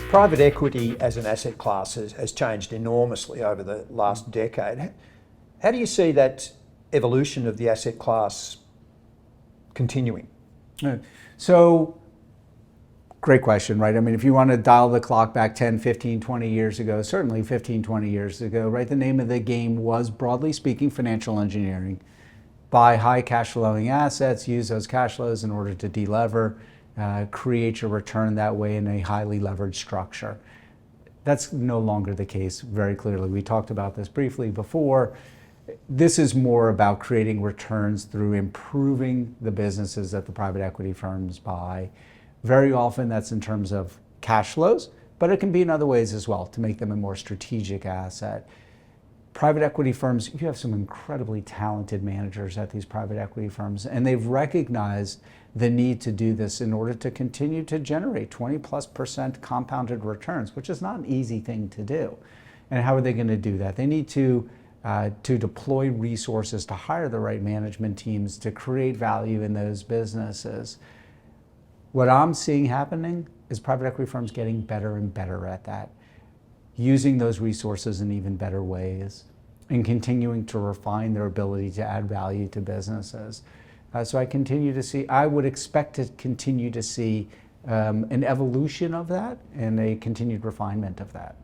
Private equity as an asset class has changed enormously over the last decade. How do you see that evolution of the asset class continuing? So, great question, right? I mean, if you want to dial the clock back 10, 15, 20 years ago, certainly 15, 20 years ago, right, the name of the game was, broadly speaking, financial engineering. Buy high cash flowing assets, use those cash flows in order to delever, create your return that way in a highly leveraged structure. That's no longer the case, very clearly. We talked about this briefly before. This is more about creating returns through improving the businesses that the private equity firms buy. Very often that's in terms of cash flows, but it can be in other ways as well to make them a more strategic asset. Private equity firms, you have some incredibly talented managers at these private equity firms, and they've recognized the need to do this in order to continue to generate 20+% compounded returns, which is not an easy thing to do. And how are they going to do that? They need to deploy resources to hire the right management teams to create value in those businesses. What I'm seeing happening is private equity firms getting better and better at that, using those resources in even better ways and continuing to refine their ability to add value to businesses. So I would expect to continue to see an evolution of that and a continued refinement of that.